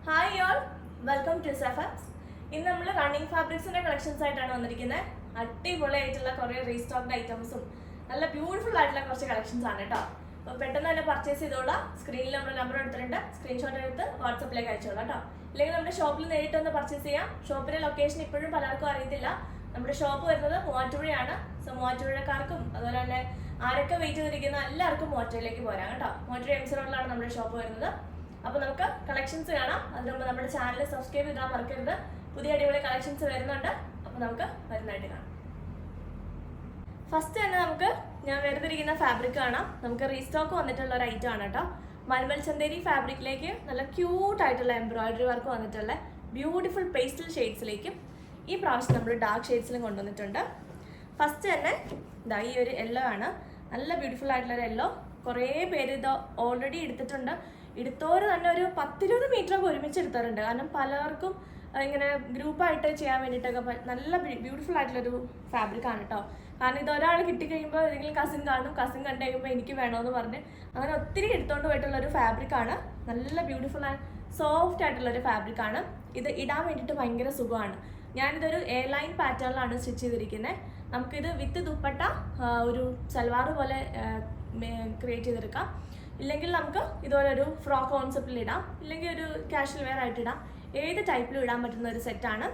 Hi all, welcome to Safas. ഇന്ന് നമ്മൾ running ഫാബ്രിക്സിന്റെ collections ആയിട്ടാണ് വന്നിരിക്കുന്നത്. അടിപൊളിയായിട്ടുള്ള കുറേ റീസ്റ്റോക്ഡ് ഐറ്റംസും നല്ല ബ്യൂട്ടിഫുൾ ആയിട്ടുള്ള കുറച്ച് കളക്ഷൻസ് ആണ് കേട്ടോ. അപ്പോൾ പെട്ടെന്ന് തന്നെ പർച്ചേസ് ചെയ്തോളാം. സ്ക്രീനിൽ നമ്മൾ നമ്പർ എടുത്തിട്ടുണ്ട്, സ്ക്രീൻഷോട്ട് എടുത്ത് വാട്സപ്പിലേക്ക് അയച്ചോളാം കേട്ടോ. അല്ലെങ്കിൽ നമ്മുടെ ഷോപ്പിൽ നേരിട്ട് വന്ന് പർച്ചേസ് ചെയ്യാം. ഷോപ്പിന്റെ ലൊക്കേഷൻ ഇപ്പോഴും പലർക്കും അറിയത്തില്ല. നമ്മുടെ ഷോപ്പ് വരുന്നത് മൂവാറ്റുപുഴയാണ്. സോ മൂവാറ്റുപുഴക്കാർക്കും അതുപോലെ തന്നെ ആരൊക്കെ വെയിറ്റ് ചെയ്തിരിക്കുന്ന എല്ലാവർക്കും മൂവാറ്റുപുഴയിലേക്ക് പോരാം കേട്ടോ. മൂവാറ്റുപുഴ എം സി റോഡിലാണ് നമ്മുടെ ഷോപ്പ് വരുന്നത്. അപ്പോൾ നമുക്ക് കളക്ഷൻസ് കാണാം. അതിന് മുമ്പ് നമ്മുടെ ചാനൽ സബ്സ്ക്രൈബ് ചെയ്താൽ മറക്കരുത്. പുതിയ അടിപൊളി കളക്ഷൻസ് വരുന്നുണ്ട്. അപ്പോൾ നമുക്ക് വരുന്നതായിട്ട് കാണാം. ഫസ്റ്റ് തന്നെ ഞാൻ വേർതിരിക്കുന്ന ഫാബ്രിക് കാണാം. നമുക്ക് റീസ്റ്റോക്ക് വന്നിട്ടുള്ള ഒരു ഐറ്റം ആണ് കേട്ടോ. മൽമൽ ചന്തേരി ഫാബ്രിക്കിലേക്ക് നല്ല ക്യൂട്ട് ആയിട്ടുള്ള എംബ്രോയിഡറി വർക്ക് വന്നിട്ടുള്ള ബ്യൂട്ടിഫുൾ പേസ്റ്റൽ ഷെയ്ഡ്സിലേക്കും ഈ പ്രാവശ്യം നമ്മൾ ഡാർക്ക് ഷെയ്ഡ്സിലും കൊണ്ടുവന്നിട്ടുണ്ട്. ഫസ്റ്റ് തന്നെ ഇതാ ഈ ഒരു യെല്ലോ ആണ്. നല്ല ബ്യൂട്ടിഫുൾ ആയിട്ടുള്ള ഒരു യെല്ലോ. കുറേ പേര് ഇത് ഓൾറെഡി എടുത്തിട്ടുണ്ട്. എടുത്തവർ തന്നെ ഒരു 10-20 മീറ്ററൊക്കെ ഒരുമിച്ച് എടുത്തവരുണ്ട്. കാരണം പലർക്കും ഇങ്ങനെ ഗ്രൂപ്പായിട്ട് ചെയ്യാൻ വേണ്ടിയിട്ടൊക്കെ നല്ല ബ്യൂട്ടിഫുൾ ആയിട്ടുള്ളൊരു ഫാബ്രിക് ആണ് കേട്ടോ. കാരണം ഇത് ഒരാൾ കിട്ടിക്കഴിയുമ്പോൾ ഏതെങ്കിലും കസിൻ കാണും, കസിൻ കണ്ടു കഴിയുമ്പോൾ എനിക്ക് വേണമെന്ന് പറഞ്ഞ് അങ്ങനെ ഒത്തിരി എടുത്തുകൊണ്ട് പോയിട്ടുള്ളൊരു ഫാബ്രിക് ആണ്. നല്ല ബ്യൂട്ടിഫുൾ ആൻഡ് സോഫ്റ്റ് ആയിട്ടുള്ളൊരു ഫാബ്രിക് ആണ്. ഇത് ഇടാൻ വേണ്ടിയിട്ട് ഭയങ്കര സുഖമാണ്. ഞാനിതൊരു എ ലൈൻ പാറ്റേണിലാണ് സ്റ്റിച്ച് ചെയ്തിരിക്കുന്നത്. നമുക്കിത് വിത്ത് ദുപ്പട്ട ഒരു സൽവാർ പോലെ ക്രിയേറ്റ് ചെയ്തെടുക്കാം. ഇല്ലെങ്കിൽ നമുക്ക് ഇതുപോലെ ഒരു ഫ്രോക്ക് കോൺസെപ്റ്റിൽ ഇടാം, ഇല്ലെങ്കിൽ ഒരു കാഷ്വൽ വെയർ ആയിട്ട് ഇടാം. ഏത് ടൈപ്പിലും ഇടാൻ പറ്റുന്ന ഒരു സെറ്റാണ്.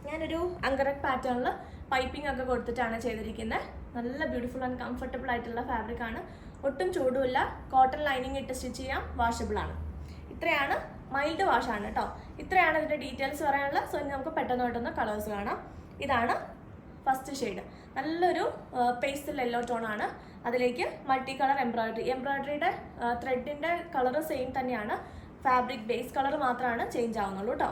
ഞാനൊരു അങ്കറക് പാറ്റേണിൽ പൈപ്പിംഗ് ഒക്കെ കൊടുത്തിട്ടാണ് ചെയ്തിരിക്കുന്നത്. നല്ല ബ്യൂട്ടിഫുൾ ആൻഡ് കംഫർട്ടബിൾ ആയിട്ടുള്ള ഫാബ്രിക് ആണ്. ഒട്ടും ചൂടുമില്ല. കോട്ടൺ ലൈനിങ് ഇട്ട് സ്റ്റിച്ച് ചെയ്യാം. വാഷബിൾ ആണ്. ഇത്രയാണ്, മൈൽഡ് വാഷാണ് കേട്ടോ. ഇത്രയാണ് ഇതിൻ്റെ ഡീറ്റെയിൽസ് പറയാനുള്ളത്. സോ ഇനി നമുക്ക് പെട്ടെന്ന് കളേഴ്സ് കാണാം. ഇതാണ് ഫസ്റ്റ് ഷെയ്ഡ്. നല്ലൊരു പേസ്റ്റൽ യെല്ലോ ടോണാണ്. അതിലേക്ക് മൾട്ടി കളർ എംബ്രോയിഡറിയുടെ ത്രെഡിൻ്റെ കളർ സെയിം തന്നെയാണ്. ഫാബ്രിക് ബേസ് കളർ മാത്രമാണ് ചേഞ്ച് ആവുന്നുള്ളൂ കേട്ടോ.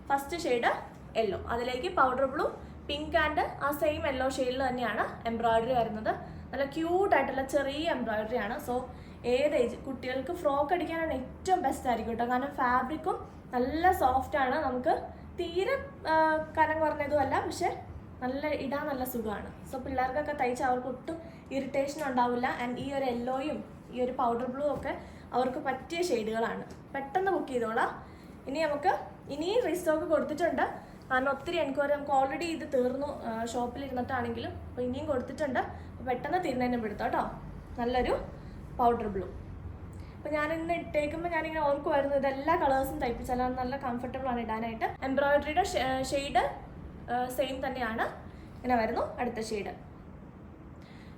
ഫസ്റ്റ് ഷെയ്ഡ് യെല്ലോ, അതിലേക്ക് പൗഡർ ബ്ലൂ, പിങ്ക് ആൻഡ് ആ സെയിം യെല്ലോ ഷെയ്ഡിൽ തന്നെയാണ് എംബ്രോയിഡറി വരുന്നത്. നല്ല ക്യൂട്ടായിട്ടുള്ള ചെറിയ എംബ്രോയിഡറി ആണ്. സോ ഏത് ഏജ് കുട്ടികൾക്ക് ഫ്രോക്ക് അടിക്കാനാണ് ഏറ്റവും ബെസ്റ്റ് ആയിരിക്കും കേട്ടോ. കാരണം ഫാബ്രിക്കും നല്ല സോഫ്റ്റ് ആണ്. നമുക്ക് തീരെ കനം കുറഞ്ഞതുമല്ല, പക്ഷെ ഇടാൻ നല്ല സുഖമാണ്. സോ പിള്ളേർക്കൊക്കെ തയ്ച്ച് അവർക്ക് ഒട്ടും ഇറിറ്റേഷൻ ഉണ്ടാവില്ല. ആൻഡ് ഈ ഒരു യെല്ലോയും ഈ ഒരു പൗഡർ ബ്ലൂ ഒക്കെ അവർക്ക് പറ്റിയ ഷെയ്ഡുകളാണ്. പെട്ടെന്ന് ബുക്ക് ചെയ്തോളാം. ഇനിയും റീസ്റ്റോക്ക് കൊടുത്തിട്ടുണ്ട്. കാരണം ഒത്തിരി എൻക്വയറി നമുക്ക് ഓൾറെഡി ഇത് തീർന്നു ഷോപ്പിലിരുന്നിട്ടാണെങ്കിലും. അപ്പോൾ ഇനിയും കൊടുത്തിട്ടുണ്ട്. അപ്പോൾ പെട്ടെന്ന് തീർന്നതിന് പിടുത്തം കേട്ടോ. നല്ലൊരു പൗഡർ ബ്ലൂ. അപ്പോൾ ഞാനിന്ന് ഇട്ടേക്കുമ്പോൾ ഞാനിങ്ങനെ ഓർക്കുമായിരുന്നു ഇതെല്ലാ കളേഴ്സും തയ്പ്പിച്ചാലാണ് നല്ല കംഫർട്ടബിൾ ആണ് ഇടാനായിട്ട്. എംബ്രോയിഡറിയുടെ ഷെയ്ഡ് സെയിം തന്നെയാണ്. ഇങ്ങനെ വരുന്നു അടുത്ത ഷെയ്ഡ്.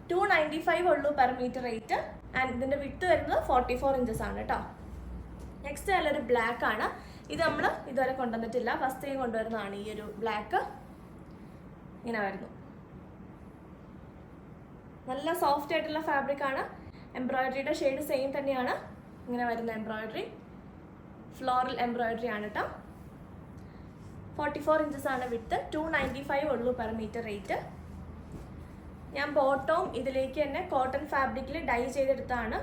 295 ഉള്ളൂ പെർ മീറ്റർ റേറ്റ്. ആൻഡ് ഇതിൻ്റെ വിട്ട് വരുന്നത് 44 ഇഞ്ചസ് ആണ് കേട്ടോ. നെക്സ്റ്റ് നല്ലൊരു ബ്ലാക്ക് ആണ്. ഇത് നമ്മൾ ഇതുവരെ കൊണ്ടുവന്നിട്ടില്ല. ഫസ്റ്റ് ടൈം കൊണ്ടുവരുന്നതാണ് ഈ ഒരു ബ്ലാക്ക്. ഇങ്ങനെ വരുന്നു. നല്ല സോഫ്റ്റ് ആയിട്ടുള്ള ഫാബ്രിക് ആണ്. എംബ്രോയിഡറിയുടെ ഷെയ്ഡ് സെയിം തന്നെയാണ്. ഇങ്ങനെ വരുന്ന എംബ്രോയിഡറി ഫ്ലോറൽ എംബ്രോയിഡറി ആണ് കേട്ടോ. 44 ഇഞ്ചസ് ആണ് വിട്ട്. 295 ഉള്ളൂ പെർ മീറ്റർ റേറ്റ്. ഞാൻ ബോട്ടവും ഇതിലേക്ക് തന്നെ കോട്ടൺ ഫാബ്രിക്കിൽ ഡൈ ചെയ്തെടുത്താണ്.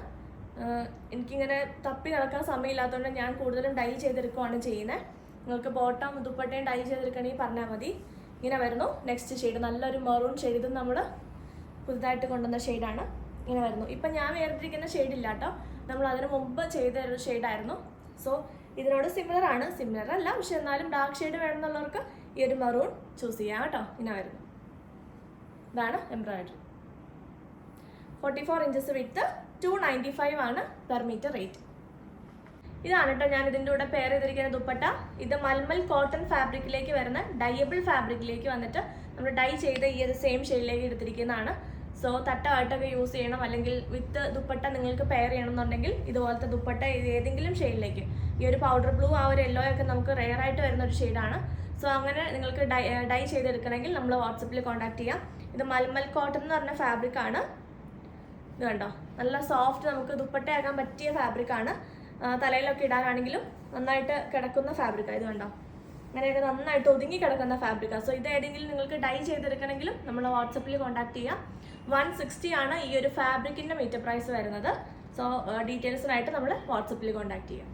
എനിക്കിങ്ങനെ തപ്പി നടക്കാൻ സമയമില്ലാത്തതുകൊണ്ട് ഞാൻ കൂടുതലും ഡൈ ചെയ്തെടുക്കുകയാണ് ചെയ്യുന്നത്. നിങ്ങൾക്ക് ബോട്ടം ദുപ്പട്ടയും ഡൈ ചെയ്തെടുക്കണമെങ്കിൽ പറഞ്ഞാൽ മതി. ഇങ്ങനെ വരുന്നു നെക്സ്റ്റ് ഷെയ്ഡ്. നല്ലൊരു മെറൂൺ ഷെയ്ഡ്. ഇത് നമ്മൾ പുതുതായിട്ട് കൊണ്ടുവന്ന ഷെയ്ഡാണ്. ഇങ്ങനെ വരുന്നു. ഇപ്പം ഞാൻ വേർതിരിക്കുന്ന ഷെയ്ഡില്ല കേട്ടോ. നമ്മൾ അതിന് മുമ്പ് ചെയ്ത ഒരു ഷെയ്ഡായിരുന്നു. സോ ഇതിനോട് സിമിലർ ആണ്. സിമിലർ അല്ല, പക്ഷെ എന്നാലും ഡാർക്ക് ഷെയ്ഡ് വേണമെന്നുള്ളവർക്ക് ഈ ഒരു മെറൂൺ ചൂസ് ചെയ്യാം കേട്ടോ. ഇങ്ങനെ വരുന്നു. ഇതാണ് എംബ്രോയിഡറി. 44 ഇഞ്ചസ് വിത്ത്. 295 ആണ് പെർ മീറ്റർ റേറ്റ്. ഇതാണ് കേട്ടോ ഞാൻ ഇതിൻ്റെ കൂടെ പെയർ ചെയ്തിരിക്കുന്ന ദുപ്പട്ട. ഇത് മൽമൽ കോട്ടൺ ഫാബ്രിക്കിലേക്ക് വരുന്ന ഡയബിൾ ഫാബ്രിക്കിലേക്ക് വന്നിട്ട് നമ്മൾ ഡൈ ചെയ്ത് ഈ ഒരു സെയിം ഷെയ്ഡിലേക്ക് എടുത്തിരിക്കുന്നതാണ്. സോ തട്ടമായിട്ടൊക്കെ യൂസ് ചെയ്യണം, അല്ലെങ്കിൽ വിത്ത് ദുപ്പട്ട നിങ്ങൾക്ക് പെയർ ചെയ്യണമെന്നുണ്ടെങ്കിൽ ഇതുപോലത്തെ ദുപ്പട്ട ഏതെങ്കിലും ഷെയ്ഡിലേക്ക്. ഈ ഒരു പൗഡർ ബ്ലൂ ആ ഒരു യെല്ലോ ഒക്കെ നമുക്ക് റെയർ ആയിട്ട് വരുന്ന ഒരു ഷെയ്ഡാണ്. സോ അങ്ങനെ നിങ്ങൾക്ക് ഡൈ ചെയ്തെടുക്കണമെങ്കിൽ നമ്മൾ വാട്സപ്പിൽ കോൺടാക്ട് ചെയ്യാം. ഇത് മൽമൽ കോട്ടൺ എന്ന് പറഞ്ഞ ഫാബ്രിക് ആണ്. ഇത് കണ്ടോ, നല്ല സോഫ്റ്റ്, നമുക്ക് ദുപ്പട്ടയാക്കാൻ പറ്റിയ ഫാബ്രിക് ആണ്. തലയിലൊക്കെ ഇടാനാണെങ്കിലും നന്നായിട്ട് കിടക്കുന്ന ഫാബ്രിക്കാണ്. ഇത് കണ്ടോ, അങ്ങനെയൊക്കെ നന്നായിട്ട് ഒതുങ്ങി കിടക്കുന്ന ഫാബ്രിക്കാണ്. സോ ഇത് ഏതെങ്കിലും നിങ്ങൾക്ക് ഡൈ ചെയ്തെടുക്കണമെങ്കിലും നമ്മൾ വാട്സപ്പിൽ കോൺടാക്ട് ചെയ്യാം. 160 ആണ് ഈ ഒരു ഫാബ്രിക്കിൻ്റെ മീറ്റർ പ്രൈസ് വരുന്നത്. സോ ഡീറ്റെയിൽസിനായിട്ട് നമ്മൾ വാട്സപ്പിൽ കോൺടാക്ട് ചെയ്യാം.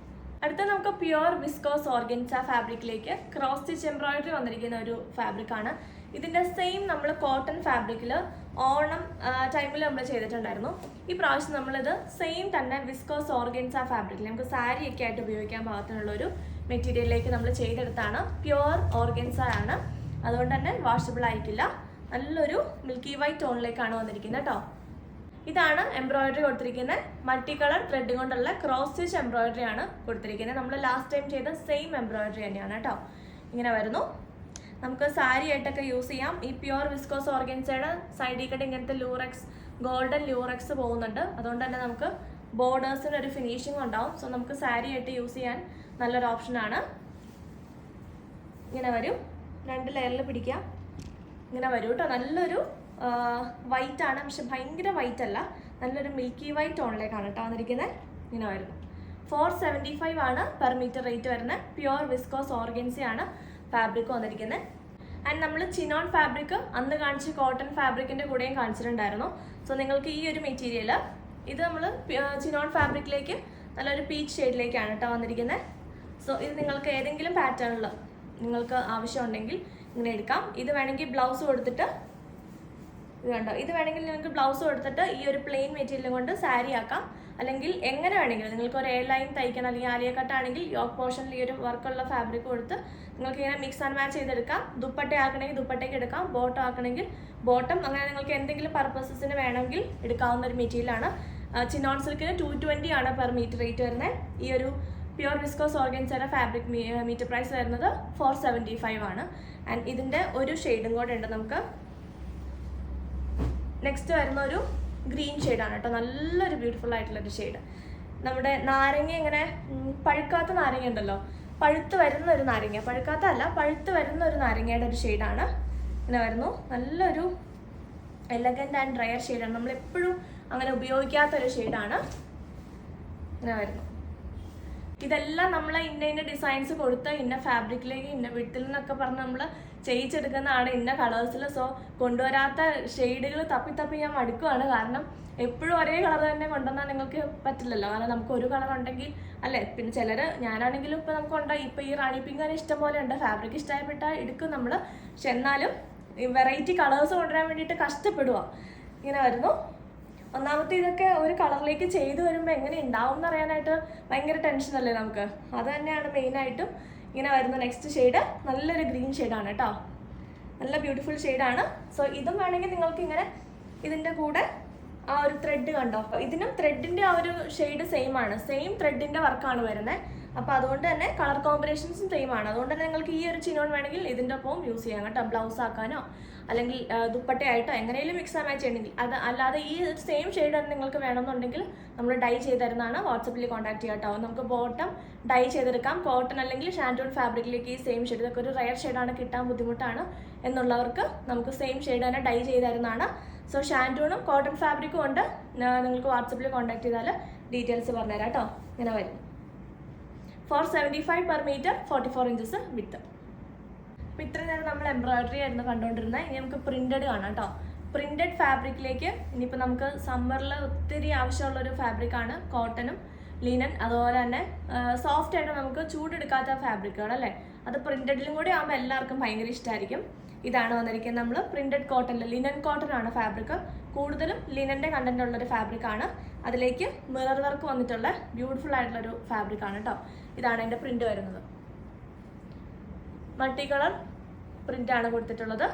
അടുത്ത നമുക്ക് പ്യുവർ വിസ്കോസ് ഓർഗൻസ ഫാബ്രിക്കിലേക്ക് ക്രോസ് സ്റ്റിച്ച് എംബ്രോയിഡറി വന്നിരിക്കുന്ന ഒരു ഫാബ്രിക്കാണ്. ഇതിൻ്റെ സെയിം നമ്മൾ കോട്ടൺ ഫാബ്രിക്കിൽ ഓണം ടൈമിൽ നമ്മൾ ചെയ്തിട്ടുണ്ടായിരുന്നു. ഈ പ്രാവശ്യം നമ്മളിത് സെയിം തന്നെ വിസ്കോസ് ഓർഗൻസ ഫാബ്രിക്കിൽ നമുക്ക് സാരിയൊക്കെ ആയിട്ട് ഉപയോഗിക്കാൻ പാകത്തിനുള്ളൊരു മെറ്റീരിയലിലേക്ക് നമ്മൾ ചെയ്തെടുത്താണ്. പ്യുവർ ഓർഗൻസ ആണ്, അതുകൊണ്ട് തന്നെ വാഷബിൾ ആയിരിക്കില്ല. നല്ലൊരു മിൽക്കി വൈറ്റ് ടോണിലേക്കാണ് വന്നിരിക്കുന്നത് കേട്ടോ. ഇതാണ് എംബ്രോയിഡറി കൊടുത്തിരിക്കുന്നത്. മൾട്ടി കളർ ത്രെഡ് കൊണ്ടുള്ള ക്രോസ് സ്റ്റിച്ച് എംബ്രോയിഡറി ആണ് കൊടുത്തിരിക്കുന്നത്. നമ്മൾ ലാസ്റ്റ് ടൈം ചെയ്ത സെയിം എംബ്രോയിഡറി തന്നെയാണ് കേട്ടോ. ഇങ്ങനെ വരുന്നു. നമുക്ക് സാരി ആയിട്ടൊക്കെ യൂസ് ചെയ്യാം. ഈ പ്യുവർ വിസ്കോസ് ഓർഗൻസയുടെ സൈഡിൽ കൂടെ ഇങ്ങനത്തെ ലൂറക്സ്, ഗോൾഡൻ ലൂറക്സ് പോകുന്നുണ്ട്. അതുകൊണ്ട് തന്നെ നമുക്ക് ബോർഡേഴ്സിന് ഒരു ഫിനിഷിംഗ് ഉണ്ടാവും. സോ നമുക്ക് സാരി ആയിട്ട് യൂസ് ചെയ്യാൻ നല്ലൊരു ഓപ്ഷനാണ്. ഇങ്ങനെ വരും, 2 ലെയറിൽ പിടിക്കാം. ഇങ്ങനെ വരും കേട്ടോ. നല്ലൊരു വൈറ്റ് ആണ്, പക്ഷെ ഭയങ്കര വൈറ്റ് അല്ല, നല്ലൊരു മിൽക്കി വൈറ്റ് ടോണിലേക്കാണ് കേട്ടോ വന്നിരിക്കുന്നത്. ഇങ്ങനെ വരുന്നു. 475 ആണ് പെർ മീറ്റർ റേറ്റ് വരുന്നത്. പ്യുവർ വിസ്കോസ് ഓർഗൻസയാണ് ഫാബ്രിക് വന്നിരിക്കുന്നത്. ആൻഡ് നമ്മൾ ചിനോൺ ഫാബ്രിക് അന്ന് കാണിച്ച് കോട്ടൺ ഫാബ്രിക്കിൻ്റെ കൂടെയും കാണിച്ചിട്ടുണ്ടായിരുന്നു. സോ നിങ്ങൾക്ക് ഈ ഒരു മെറ്റീരിയൽ, ഇത് നമ്മൾ ചിനോൺ ഫാബ്രിക്കിലേക്ക് നല്ലൊരു പീച്ച് ഷെയ്ഡിലേക്കാണ് കേട്ടോ വന്നിരിക്കുന്നത്. സോ ഇത് നിങ്ങൾക്ക് ഏതെങ്കിലും പാറ്റേണിൽ നിങ്ങൾക്ക് ആവശ്യമുണ്ടെങ്കിൽ ഇങ്ങനെ എടുക്കാം. ഇത് വേണമെങ്കിൽ ബ്ലൗസ് കൊടുത്തിട്ട്, ഇത് കണ്ടോ, ഇത് വേണമെങ്കിൽ നിങ്ങൾക്ക് ബ്ലൗസ് കൊടുത്തിട്ട് ഈ ഒരു പ്ലെയിൻ മെറ്റീരിയൽ കൊണ്ട് സാരി ആക്കാം. അല്ലെങ്കിൽ എങ്ങനെ വേണമെങ്കിലും നിങ്ങൾക്ക് ഒരു ലൈൻ തയ്ക്കണം, അല്ലെങ്കിൽ ആലിയ കട്ടാണെങ്കിൽ യോക്ക് പോർഷനിൽ ഈ ഒരു വർക്കുള്ള ഫാബ്രിക് കൊടുത്ത് നിങ്ങൾക്ക് ഇങ്ങനെ മിക്സ് ആൻഡ് മാച്ച് ചെയ്തെടുക്കാം. ദുപ്പട്ട ആക്കണമെങ്കിൽ ദുപ്പട്ടയ്ക്ക് എടുക്കാം, ബോട്ടം ആക്കണമെങ്കിൽ ബോട്ടം, അങ്ങനെ നിങ്ങൾക്ക് എന്തെങ്കിലും പർപ്പസസിന് വേണമെങ്കിൽ എടുക്കാവുന്ന ഒരു മെറ്റീരിയലാണ്. ചിനോൺ സിൽക്കിന് 220 ആണ് പെർ മീറ്റർ റേറ്റ് വരുന്നത്. ഈ ഒരു പ്യുവർ വിസ്കോസ് ഓർഗൻസയുടെ ഫാബ്രിക് മീറ്റർ പ്രൈസ് വരുന്നത് 475 ആണ്. ആൻഡ് ഇതിൻ്റെ ഒരു ഷെയ്ഡും കൂടെ ഉണ്ട് നമുക്ക്. നെക്സ്റ്റ് വരുന്ന ഒരു ഗ്രീൻ ഷെയ്ഡാണ് കേട്ടോ. നല്ലൊരു ബ്യൂട്ടിഫുൾ ആയിട്ടുള്ളൊരു ഷെയ്ഡ്. നമ്മുടെ നാരങ്ങ, ഇങ്ങനെ പഴുക്കാത്ത നാരങ്ങ ഉണ്ടല്ലോ, പഴുത്ത് വരുന്ന ഒരു നാരങ്ങ, പഴുക്കാത്ത അല്ല, പഴുത്ത് വരുന്ന ഒരു നാരങ്ങയുടെ ഒരു ഷെയ്ഡാണ്. ഇങ്ങനെ വരുന്നു. നല്ലൊരു എലഗൻ്റ് ആൻഡ് റയർ ഷെയ്ഡാണ്, നമ്മളെപ്പോഴും അങ്ങനെ ഉപയോഗിക്കാത്തൊരു ഷെയ്ഡാണ്. ഇങ്ങനെ വരുന്നു. ഇതെല്ലാം നമ്മൾ ഇന്ന ഡിസൈൻസ് കൊടുത്ത് ഇന്ന ഫാബ്രിക്കിലേക്ക് ഇന്ന വിട്ടിൽ നിന്നൊക്കെ പറഞ്ഞ് നമ്മൾ ചെയ്യിച്ചെടുക്കുന്നതാണ് ഇന്ന കളേഴ്സിൽ. സോ കൊണ്ടുവരാത്ത ഷെയ്ഡുകൾ തപ്പി ഞാൻ മടുക്കുവാണ്. കാരണം എപ്പോഴും ഒരേ കളർ തന്നെ കൊണ്ടുവന്നാൽ നിങ്ങൾക്ക് പറ്റില്ലല്ലോ. കാരണം നമുക്ക് ഒരു കളർ ഉണ്ടെങ്കിൽ അല്ലേ, പിന്നെ ചിലർ, ഞാനാണെങ്കിലും ഇപ്പോൾ നമുക്കുണ്ടായി, ഇപ്പോൾ ഈ റാണി പിങ്ക് ഇഷ്ടം പോലെ ഉണ്ട്, ഫാബ്രിക് ഇഷ്ടപ്പെട്ടാൽ എടുക്കും നമ്മൾ. പക്ഷെ എന്നാലും ഈ വെറൈറ്റി കളേഴ്സ് കൊണ്ടുവരാൻ വേണ്ടിയിട്ട് കഷ്ടപ്പെടുക. ഇങ്ങനെ വരുന്നു. ഒന്നാമത്തെ ഇതൊക്കെ ഒരു കളറിലേക്ക് ചെയ്തു വരുമ്പോൾ എങ്ങനെ ഉണ്ടാവും എന്ന് അറിയാനായിട്ട് ഭയങ്കര ടെൻഷനല്ലേ നമുക്ക്. അത് തന്നെയാണ് മെയിനായിട്ടും. ഇങ്ങനെ വരുന്ന നെക്സ്റ്റ് ഷെയ്ഡ് നല്ലൊരു ഗ്രീൻ ഷെയ്ഡാണ് കേട്ടോ. നല്ല ബ്യൂട്ടിഫുൾ ഷെയ്ഡാണ്. സോ ഇതും വേണമെങ്കിൽ നിങ്ങൾക്ക് ഇങ്ങനെ ഇതിൻ്റെ കൂടെ ആ ഒരു ത്രെഡ് കണ്ടോ, ഇതിനും ത്രെഡിൻ്റെ ആ ഒരു ഷെയ്ഡ് സെയിം ആണ്, സെയിം ത്രെഡിൻ്റെ വർക്കാണ് വരുന്നത്. അപ്പോൾ അതുകൊണ്ട് തന്നെ കളർ കോമ്പിനേഷൻസും സെയിം ആണ്. അതുകൊണ്ട് തന്നെ നിങ്ങൾക്ക് ഈ ഒരു ചിനോൺ വേണമെങ്കിൽ ഇതിൻ്റെ ഒപ്പം യൂസ് ചെയ്യാം കേട്ടോ. ബ്ലൗസ് ആക്കാനോ അല്ലെങ്കിൽ ദുപ്പട്ടയായിട്ടോ എങ്ങനെയും മിക്സ് ആൻഡ് മാച്ച് ചെയ്യണമെങ്കിൽ. അത് അല്ലാതെ ഈ സെയിം ഷെയ്ഡ് തന്നെ നിങ്ങൾക്ക് വേണമെന്നുണ്ടെങ്കിൽ നമ്മൾ ഡൈ ചെയ്ത് തരുന്നതാണ്. വാട്സപ്പിൽ കോൺടാക്ട് ചെയ്യാം കേട്ടോ. നമുക്ക് ബോട്ടം ഡൈ ചെയ്തെടുക്കാം. കോട്ടൺ അല്ലെങ്കിൽ ഷാൻറ്റൂൺ ഫാബ്രിക്കിലേക്ക് ഈ സെയിം ഷെയ്ഡ്, ഇതൊക്കെ ഒരു റയർ ഷെയ്ഡാണ്, കിട്ടാൻ ബുദ്ധിമുട്ടാണ് എന്നുള്ളവർക്ക് നമുക്ക് സെയിം ഷെയ്ഡ് തന്നെ ഡൈ ചെയ്ത് തരുന്നതാണ്. സോ ഷാൻറ്റൂണും കോട്ടൺ ഫാബ്രിക്കും ഉണ്ട്. നിങ്ങൾക്ക് വാട്സപ്പിൽ കോൺടാക്ട് ചെയ്താൽ ഡീറ്റെയിൽസ് പറഞ്ഞുതരാം കേട്ടോ. ഇങ്ങനെ വരും. 475 പെർ മീറ്റർ, 44 ഇഞ്ചസ് വിത്ത്. അപ്പോൾ ഇത്രയും നേരം നമ്മൾ എംബ്രോയിഡറി ആയിരുന്നു കണ്ടുകൊണ്ടിരുന്നത്. ഇനി നമുക്ക് പ്രിൻറ്റഡ് കാണാം കേട്ടോ. പ്രിൻറ്റഡ് ഫാബ്രിക്കിലേക്ക് ഇനിയിപ്പോൾ നമുക്ക് സമ്മറിൽ ഒത്തിരി ആവശ്യമുള്ളൊരു ഫാബ്രിക്കാണ് കോട്ടനും ലിനൻ. അതുപോലെ തന്നെ സോഫ്റ്റ് ആയിട്ട് നമുക്ക് ചൂടെടുക്കാത്ത ഫാബ്രിക്കുകൾ അല്ലേ, അത് പ്രിൻറ്റഡിലും കൂടി ആകുമ്പോൾ എല്ലാവർക്കും ഭയങ്കര ഇഷ്ടമായിരിക്കും. ഇതാണ് വന്നിരിക്കുന്നത്. നമ്മൾ പ്രിൻറ്റഡ് കോട്ടണിൽ, ലിനൻ കോട്ടൺ ആണ് ഫാബ്രിക്, കൂടുതലും ലിനൻ്റെ കണ്ടന്റ് ഉള്ളൊരു ഫാബ്രിക്കാണ്. അതിലേക്ക് മിറർ വർക്ക് വന്നിട്ടുള്ള ബ്യൂട്ടിഫുൾ ആയിട്ടുള്ളൊരു ഫാബ്രിക്കാണ് കേട്ടോ. ഇതാണ് അതിൻ്റെ പ്രിൻ്റ് വരുന്നത്. മൾട്ടി കളർ പ്രിൻ്റാണ് കൊടുത്തിട്ടുള്ളത്.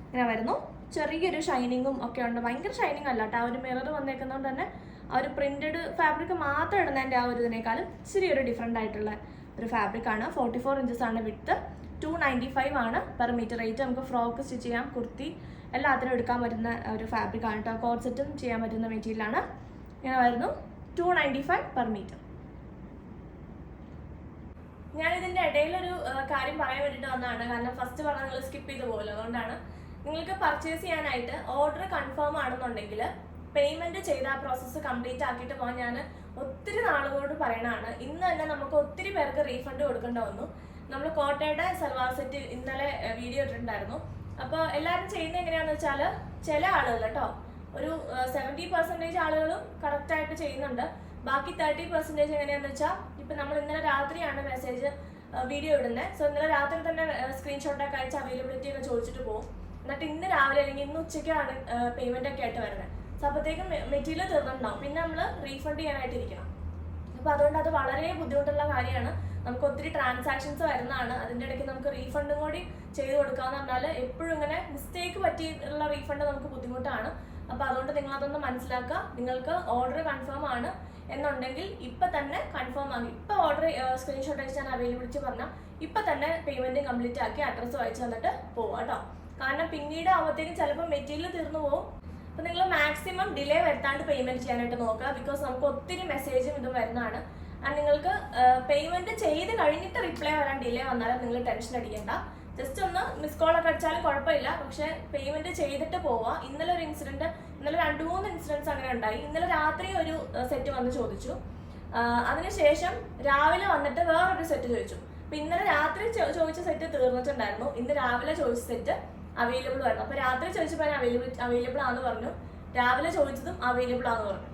ഇങ്ങനെ വരുന്നു. ചെറിയൊരു ഷൈനിങ്ങും ഒക്കെ ഉണ്ട്, ഭയങ്കര ഷൈനിങ് അല്ല കേട്ടോ. ആ ഒരു മിറർ വന്നേക്കുന്നതുകൊണ്ട് തന്നെ ആ ഒരു പ്രിൻറ്റഡ് ഫാബ്രിക് മാത്രം ഇടുന്നതിൻ്റെ ആ ഒരു ഇതിനേക്കാളും ഇച്ചിരി ഒരു ഡിഫറെൻ്റ് ആയിട്ടുള്ള ഒരു ഫാബ്രിക്കാണ്. 44 ഇഞ്ചസ് ആണ് വിഡ്ത്ത്. 295 ആണ് പെർ മീറ്റർ റേറ്റ്. നമുക്ക് ഫ്രോക്ക് സ്റ്റിച്ച് ചെയ്യാം, കുർത്തി എല്ലാത്തിനും എടുക്കാൻ പറ്റുന്ന ഒരു ഫാബ്രിക്കാണ് കേട്ടോ. കോഡ് സെറ്റും ചെയ്യാൻ പറ്റുന്ന മെറ്റീരിയലാണ്. ഇങ്ങനെ വരുന്നു. 295 പെർ മീറ്റർ. ഞാനിതിൻ്റെ ഇടയിലൊരു കാര്യം പറയാൻ വേണ്ടിയിട്ട് വന്നതാണ്. കാരണം ഫസ്റ്റ് പറഞ്ഞാൽ നിങ്ങൾ സ്കിപ്പ് ചെയ്ത് പോകുമല്ലോ, അതുകൊണ്ടാണ്. നിങ്ങൾക്ക് പർച്ചേസ് ചെയ്യാനായിട്ട് ഓർഡർ കൺഫേം ആണെന്നുണ്ടെങ്കിൽ പേയ്മെൻറ്റ് ചെയ്ത ആ പ്രോസസ്സ് കംപ്ലീറ്റ് ആക്കിയിട്ട് പോകാൻ ഞാൻ ഒത്തിരി നാളുകളോട് പറയണതാണ്. ഇന്ന് തന്നെ നമുക്ക് ഒത്തിരി പേർക്ക് റീഫണ്ട് കൊടുക്കേണ്ട വന്നു. നമ്മൾ കോട്ടയുടെ സൽവാർ സെറ്റ് ഇന്നലെ വീഡിയോ ഇട്ടിട്ടുണ്ടായിരുന്നു. അപ്പോൾ എല്ലാവരും ചെയ്യുന്നത് എങ്ങനെയാണെന്ന് വെച്ചാൽ, ചില ആളുകൾ കേട്ടോ, ഒരു 70% ആളുകളും കറക്റ്റായിട്ട് ചെയ്യുന്നുണ്ട്. ബാക്കി 30% എങ്ങനെയാണെന്ന് വെച്ചാൽ, ഇപ്പം നമ്മൾ ഇന്നലെ രാത്രിയാണ് മെസ്സേജ് വീഡിയോ ഇടുന്നത്. സോ ഇന്നലെ രാത്രി തന്നെ സ്ക്രീൻഷോട്ടൊക്കെ അയച്ച് അവൈലബിലിറ്റി ഒക്കെ ചോദിച്ചിട്ട് പോകും. എന്നിട്ട് ഇന്ന് രാവിലെ അല്ലെങ്കിൽ ഇന്ന് ഉച്ചയ്ക്കാണ് പേയ്മെൻ്റ് ഒക്കെ ആയിട്ട് വരുന്നത്. സോ അപ്പോഴത്തേക്കും മെറ്റീരിയൽ തീർന്നിട്ടുണ്ടാവും. പിന്നെ നമ്മൾ റീഫണ്ട് ചെയ്യാനായിട്ടിരിക്കണം. അപ്പോൾ അതുകൊണ്ട് അത് വളരെ ബുദ്ധിമുട്ടുള്ള കാര്യമാണ്. നമുക്ക് ഒത്തിരി ട്രാൻസാക്ഷൻസ് വരുന്നതാണ്. അതിൻ്റെ ഇടയ്ക്ക് നമുക്ക് റീഫണ്ടും കൂടി ചെയ്ത് കൊടുക്കാമെന്ന് പറഞ്ഞാൽ എപ്പോഴും ഇങ്ങനെ മിസ്റ്റേക്ക് പറ്റിയിട്ടുള്ള റീഫണ്ട് നമുക്ക് ബുദ്ധിമുട്ടാണ്. അപ്പോൾ അതുകൊണ്ട് നിങ്ങൾ അതൊന്ന് മനസ്സിലാക്കുക. നിങ്ങൾക്ക് ഓർഡർ കൺഫേം ആണ് എന്നുണ്ടെങ്കിൽ ഇപ്പം തന്നെ കൺഫേം ആക്കി, ഇപ്പം ഓർഡർ സ്ക്രീൻഷോട്ട് അയച്ച് ഞാൻ അവൈലബിലിറ്റി പറഞ്ഞാൽ ഇപ്പം തന്നെ പേയ്മെൻറ്റ് കംപ്ലീറ്റ് ആക്കി അഡ്രസ്സ് വായിച്ച് തന്നിട്ട് പോവാം കേട്ടോ. കാരണം പിന്നീട് ആവുമ്പോഴത്തേക്കും ചിലപ്പോൾ മെറ്റീരിയൽ തീർന്നു പോകും. അപ്പോൾ നിങ്ങൾ മാക്സിമം ഡിലേ വരുത്താണ്ട് പേയ്മെൻറ്റ് ചെയ്യാനായിട്ട് നോക്കുക. ബിക്കോസ് നമുക്ക് ഒത്തിരി മെസ്സേജും ഇതും വരുന്നതാണ്. ആൻഡ് നിങ്ങൾക്ക് പേയ്മെൻറ്റ് ചെയ്ത് കഴിഞ്ഞിട്ട് റിപ്ലൈ വരാൻ ഡിലേ വന്നാലും നിങ്ങൾ ടെൻഷൻ അടിക്കേണ്ട. ജസ്റ്റ് ഒന്ന് മിസ് കോളൊക്കെ അടിച്ചാലും കുഴപ്പമില്ല. പക്ഷേ പേയ്മെൻറ്റ് ചെയ്തിട്ട് പോവുക. ഇന്നലെ ഒരു ഇൻസിഡൻറ്റ്, ഇന്നലെ 2-3 ഇൻസിഡൻറ്റ്സ് അങ്ങനെ ഉണ്ടായി. ഇന്നലെ രാത്രി ഒരു സെറ്റ് വന്ന് ചോദിച്ചു, അതിനുശേഷം രാവിലെ വന്നിട്ട് വേറൊരു സെറ്റ് ചോദിച്ചു. അപ്പോൾ ഇന്നലെ രാത്രി ചോദിച്ച സെറ്റ് തീർന്നിട്ടുണ്ടായിരുന്നു. ഇന്ന് രാവിലെ ചോദിച്ച സെറ്റ് അവൈലബിൾ ആയിരുന്നു. അപ്പോൾ രാത്രി ചോദിച്ചപ്പോൾ അവൈലബിൾ ആണെന്ന് പറഞ്ഞു, രാവിലെ ചോദിച്ചതും അവൈലബിൾ ആണെന്ന് പറഞ്ഞു.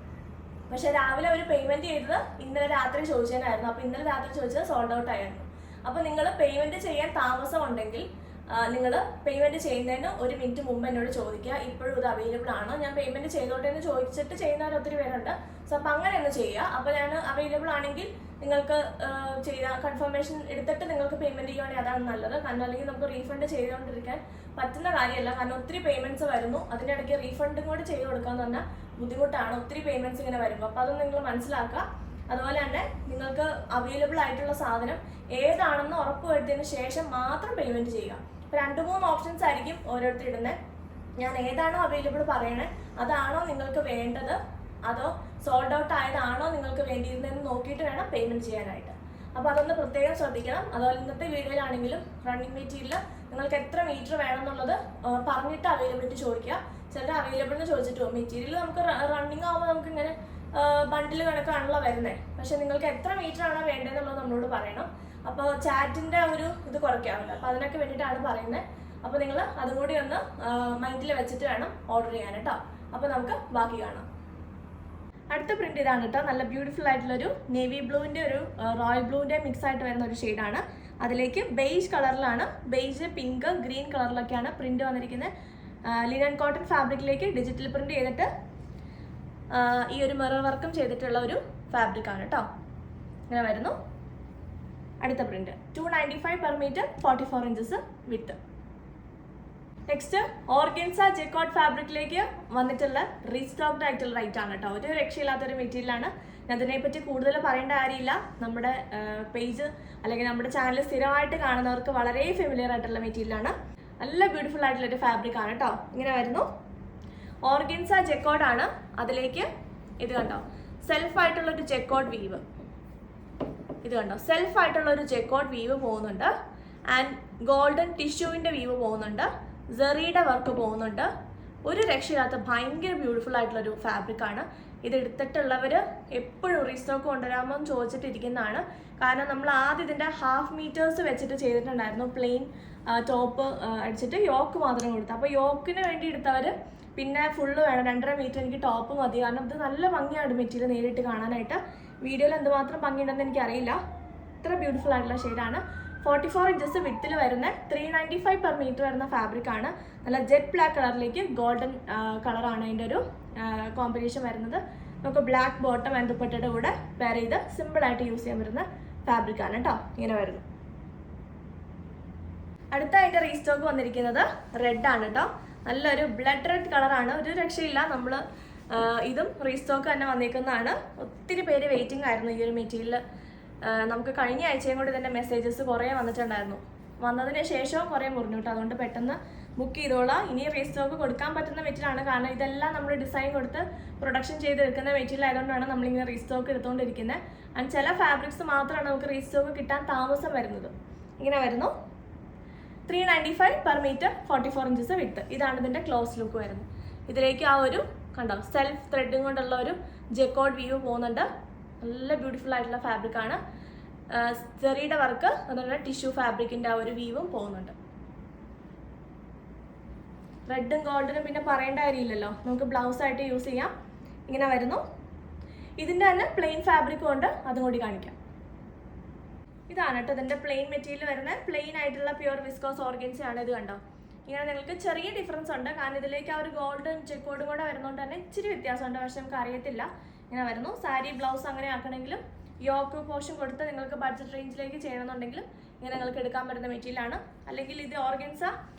പക്ഷേ രാവിലെ അവർ പേയ്മെൻറ്റ് ചെയ്തത് ഇന്നലെ രാത്രി ചോദിച്ചതിനായിരുന്നു. അപ്പോൾ ഇന്നലെ രാത്രി ചോദിച്ചത് സോൾഡ് ഔട്ട് ആയിരുന്നു. അപ്പോൾ നിങ്ങൾ പേയ്മെൻറ്റ് ചെയ്യാൻ താമസം ഉണ്ടെങ്കിൽ നിങ്ങൾ പേയ്മെൻറ്റ് ചെയ്യുന്നതിന് 1 മിനിറ്റ് മുമ്പ് എന്നോട് ചോദിക്കുക, ഇപ്പോഴും ഇത് അവൈലബിൾ ആണോ, ഞാൻ പേയ്മെൻറ്റ് ചെയ്തോട്ടെ എന്ന് ചോദിച്ചിട്ട് ചെയ്യുന്നവർ ഒത്തിരി പേരുണ്ട്. സോ അപ്പോൾ അങ്ങനെയൊന്ന് ചെയ്യുക. അപ്പോൾ ഞാൻ അവൈലബിൾ ആണെങ്കിൽ നിങ്ങൾക്ക് കൺഫർമേഷൻ എടുത്തിട്ട് നിങ്ങൾക്ക് പേയ്മെൻറ്റ് ചെയ്യുകയാണെങ്കിൽ അതാണ് നല്ലത്. കാരണം അല്ലെങ്കിൽ നമുക്ക് റീഫണ്ട് ചെയ്തുകൊണ്ടിരിക്കാൻ പറ്റുന്ന കാര്യമല്ല. കാരണം ഒത്തിരി പേയ്മെൻറ്റ്സ് വരുന്നു, അതിൻ്റെ ഇടയ്ക്ക് റീഫണ്ടും കൂടി ചെയ്ത് കൊടുക്കാമെന്ന് പറഞ്ഞാൽ ബുദ്ധിമുട്ടാണ്, ഒത്തിരി പേയ്മെൻറ്റ്സ് ഇങ്ങനെ വരുമ്പോൾ. അപ്പോൾ അതൊന്നും നിങ്ങൾ മനസ്സിലാക്കുക. അതുപോലെ തന്നെ നിങ്ങൾക്ക് അവൈലബിൾ ആയിട്ടുള്ള സാധനം ഏതാണെന്ന് ഉറപ്പ് വരുത്തിയതിന് ശേഷം മാത്രം പേയ്മെൻറ്റ് ചെയ്യുക. ഇപ്പോൾ 2-3 ഓപ്ഷൻസ് ആയിരിക്കും ഓരോരുത്തർ ഇടുന്നത്. ഞാൻ ഏതാണോ അവൈലബിൾ പറയണേ അതാണോ നിങ്ങൾക്ക് വേണ്ടത്, അതോ സോൾഡ് ഔട്ട് ആയതാണോ നിങ്ങൾക്ക് വേണ്ടിയിരുന്നതെന്ന് നോക്കിയിട്ട് വേണം പേയ്മെൻറ്റ് ചെയ്യാനായിട്ട്. അപ്പോൾ അതൊന്ന് പ്രത്യേകം ശ്രദ്ധിക്കണം. അതുപോലെ ഇന്നത്തെ വീഡിയോയിലാണെങ്കിലും റണ്ണിങ് മെറ്റീരിയൽ നിങ്ങൾക്ക് എത്ര മീറ്റർ വേണമെന്നുള്ളത് പറഞ്ഞിട്ട് അവൈലബിലിറ്റി ചോദിക്കുക. ചിലർ അവൈലബിൾ എന്ന് ചോദിച്ചിട്ട് പോകും. മെറ്റീരിയൽ നമുക്ക് റണ്ണിങ് ആകുമ്പോൾ നമുക്ക് ഇങ്ങനെ ബണ്ടിൽ കണക്കാണല്ലോ വരുന്നത്. പക്ഷെ നിങ്ങൾക്ക് എത്ര മീറ്റർ ആണോ വേണ്ടതെന്നുള്ളത് നമ്മളോട് പറയണം. അപ്പോൾ ചാറ്റിൻ്റെ ഒരു ഇത് കുറയ്ക്കാമല്ലോ. അപ്പോൾ അതിനൊക്കെ വേണ്ടിയിട്ടാണ് പറയുന്നത്. അപ്പോൾ നിങ്ങൾ അതും കൂടി ഒന്ന് മൈൻഡിൽ വെച്ചിട്ട് വേണം ഓർഡർ ചെയ്യാൻ കേട്ടോ. അപ്പോൾ നമുക്ക് ബാക്കി കാണാം. അടുത്ത പ്രിന്റ് ഇതാണ് കേട്ടോ. നല്ല ബ്യൂട്ടിഫുൾ ആയിട്ടുള്ളൊരു നേവി ബ്ലൂവിൻ്റെ ഒരു റോയൽ ബ്ലൂവിൻ്റെ മിക്സ് ആയിട്ട് വരുന്ന ഒരു ഷെയ്ഡാണ്. അതിലേക്ക് ബേജ് കളറിലാണ്, ബേജ്, പിങ്ക്, ഗ്രീൻ കളറിലൊക്കെയാണ് പ്രിന്റ് വന്നിരിക്കുന്നത്. ലിനൻ കോട്ടൺ ഫാബ്രിക്കിലേക്ക് ഡിജിറ്റൽ പ്രിന്റ് ചെയ്തിട്ട് ഈ ഒരു മിറർ വർക്കും ചെയ്തിട്ടുള്ള ഒരു ഫാബ്രിക്കാണ് കേട്ടോ. ഇങ്ങനെ വരുന്നു. അടുത്ത പ്രിന്റ് 295 പെർ മീറ്റർ, 44 ഇഞ്ചസ് വിത്ത്. നെക്സ്റ്റ് ഓർഗൻസ ജെക്കോട്ട് ഫാബ്രിക്കിലേക്ക് വന്നിട്ടുള്ള റീസ്റ്റോക്ഡ് ആയിട്ടുള്ള റൈറ്റ് ആണ് കേട്ടോ. ഒരു രക്ഷയില്ലാത്തൊരു മെറ്റീരിയലാണ്. ഞാൻ അതിനെപ്പറ്റി കൂടുതൽ പറയേണ്ട കാര്യമില്ല. നമ്മുടെ പേജ് അല്ലെങ്കിൽ നമ്മുടെ ചാനൽ സ്ഥിരമായിട്ട് കാണുന്നവർക്ക് വളരെ ഫെമിലിയർ ആയിട്ടുള്ള മെറ്റീരിയലാണ്. നല്ല ബ്യൂട്ടിഫുൾ ആയിട്ടുള്ളൊരു ഫാബ്രിക് ആണ് കേട്ടോ. ഇങ്ങനെ വരുന്നു. ഓർഗൻസ ജെക്കോട്ട് ആണ്. അതിലേക്ക് ഇത് കണ്ടോ, സെൽഫായിട്ടുള്ളൊരു ജെക്കോട്ട് വീവ്. ഇത് കണ്ടോ, സെൽഫായിട്ടുള്ളൊരു ജെക്കോട്ട് വീവ് പോകുന്നുണ്ട്. ആൻഡ് ഗോൾഡൻ ടിഷ്യൂവിൻ്റെ വീവ് പോകുന്നുണ്ട്. സെറിയുടെ വർക്ക് പോകുന്നുണ്ട്. ഒരു രക്ഷയില്ലാത്ത ഭയങ്കര ബ്യൂട്ടിഫുൾ ആയിട്ടുള്ളൊരു ഫാബ്രിക്കാണ്. ഇത് എടുത്തിട്ടുള്ളവർ എപ്പോഴും റീസ്റ്റോക്ക് കൊണ്ടുവരാമോ എന്ന് ചോദിച്ചിട്ടിരിക്കുന്നതാണ്. കാരണം നമ്മൾ ആദ്യം ഇതിൻ്റെ 1/2 മീറ്റേഴ്സ് വെച്ചിട്ട് ചെയ്തിട്ടുണ്ടായിരുന്നു. പ്ലെയിൻ ടോപ്പ് അടിച്ചിട്ട് യോക്ക് മാത്രം കൊടുത്തു. അപ്പോൾ യോക്കിന് വേണ്ടി എടുത്തവർ പിന്നെ ഫുള്ള് വേണം, 2.5 മീറ്റർ എനിക്ക് ടോപ്പ് മതി. കാരണം ഇത് നല്ല ഭംഗിയാണ് മെറ്റീരിയൽ നേരിട്ട് കാണാനായിട്ട്. വീഡിയോയിൽ എന്തുമാത്രം ഭംഗിയുണ്ടെന്ന് എനിക്കറിയില്ല. ഇത്ര ബ്യൂട്ടിഫുൾ ആയിട്ടുള്ള ഷെയ്ഡാണ്. 44 ഇഞ്ചസ് വിത്തിൽ വരുന്ന 395 പെർ മീറ്റർ വരുന്ന ഫാബ്രിക്കാണ്. നല്ല ജെറ്റ് ബ്ലാക്ക് കളറിലേക്ക് ഗോൾഡൻ കളറാണ് അതിൻ്റെ ഒരു കോമ്പിനേഷൻ വരുന്നത്. നമുക്ക് ബ്ലാക്ക് ബോട്ടം ആൻഡ് ദുപ്പട്ടയുടെ കൂടെ വെയർ ചെയ്ത് സിമ്പിളായിട്ട് യൂസ് ചെയ്യാൻ പറ്റുന്ന ഫാബ്രിക്കാണ് കേട്ടോ. ഇങ്ങനെ വരുന്നു. അടുത്ത അതിൻ്റെ റീസ്റ്റോക്ക് വന്നിരിക്കുന്നത് റെഡ് ആണ് കേട്ടോ. നല്ലൊരു ബ്ലഡ് റെഡ് കളറാണ്. ഒരു രക്ഷയില്ല. നമ്മൾ ഇതും റീസ്റ്റോക്ക് തന്നെ വന്നിരിക്കുന്നതാണ്. ഒത്തിരി പേര് വെയിറ്റിംഗ് ആയിരുന്നു ഈ ഒരു മെറ്റീരിയൽ. നമുക്ക് കഴിഞ്ഞ ആഴ്ചയും കൂടി ഇതിൻ്റെ മെസ്സേജസ് കുറേ വന്നിട്ടുണ്ടായിരുന്നു. വന്നതിന് ശേഷവും കുറേ മുറിഞ്ഞു കേട്ടോ. അതുകൊണ്ട് പെട്ടെന്ന് ബുക്ക് ചെയ്തോളാം. ഇനി റീസ്റ്റോക്ക് കൊടുക്കാൻ പറ്റുന്ന മെറ്റീരിയലാണ്. കാരണം ഇതെല്ലാം നമ്മൾ ഡിസൈൻ കൊടുത്ത് പ്രൊഡക്ഷൻ ചെയ്തെടുക്കുന്ന മെറ്റീരിയൽ ആയതുകൊണ്ടാണ് നമ്മളിങ്ങനെ റീസ്റ്റോക്ക് എടുത്തുകൊണ്ടിരിക്കുന്നത്. ആൻഡ് ചില ഫാബ്രിക്സ് മാത്രമാണ് നമുക്ക് റീസ്റ്റോക്ക് കിട്ടാൻ താമസം വരുന്നത്. ഇങ്ങനെ വരുന്നു. 395 പെർ മീറ്റർ, 44 ഇഞ്ചസ് വിത്ത്. ഇതാണ് ഇതിൻ്റെ ക്ലോസ് ലുക്ക് വരുന്നത്. ഇതിലേക്ക് ആ ഒരു കണ്ടോ സെൽഫ് ത്രെഡും കൊണ്ടുള്ള ഒരു ജെക്കോട്ട് വ്യൂ പോകുന്നുണ്ട്. നല്ല ബ്യൂട്ടിഫുൾ ആയിട്ടുള്ള ഫാബ്രിക്കാണ്. സെറിയുടെ വർക്ക്, അതുപോലെ ടിഷ്യൂ ഫാബ്രിക്കിൻ്റെ ആ ഒരു വീവും പോകുന്നുണ്ട്. റെഡും ഗോൾഡനും പിന്നെ പറയേണ്ട കാര്യമില്ലല്ലോ, നമുക്ക് ബ്ലൗസ് ആയിട്ട് യൂസ് ചെയ്യാം. ഇങ്ങനെ വരുന്നു. ഇതിൻ്റെ തന്നെ പ്ലെയിൻ ഫാബ്രിക്കും ഉണ്ട്, അതും കൂടി കാണിക്കാം. ഇതാണ് കേട്ടോ ഇതിൻ്റെ പ്ലെയിൻ മെറ്റീരിയൽ വരുന്നത്. പ്ലെയിൻ ആയിട്ടുള്ള പ്യുവർ വിസ്കോസ് ഓർഗൻസ ആണ്. ഇത് കണ്ടോ, ഇങ്ങനെ നിങ്ങൾക്ക് ചെറിയ ഡിഫറൻസ് ഉണ്ട്. കാരണം ഇതിലേക്ക് ആ ഒരു ഗോൾഡൻ ചെക്കോടും കൂടെ വരുന്നതുകൊണ്ട് തന്നെ ഇച്ചിരി വ്യത്യാസമുണ്ട്. പക്ഷെ നമുക്ക് അറിയത്തില്ല. ഇങ്ങനെ വരുന്നു. സാരി ബ്ലൗസ് അങ്ങനെ ആക്കണമെങ്കിലും യോക്ക് പോർഷൻ കൊടുത്ത് നിങ്ങൾക്ക് ബഡ്ജറ്റ് റേഞ്ചിലേക്ക് ചെയ്യണമെന്നുണ്ടെങ്കിൽ ഇങ്ങനെ നിങ്ങൾക്ക് എടുക്കാൻ പറ്റുന്ന മെറ്റീരിയലാണ്. അല്ലെങ്കിൽ ഇത് ഓർഗൻസ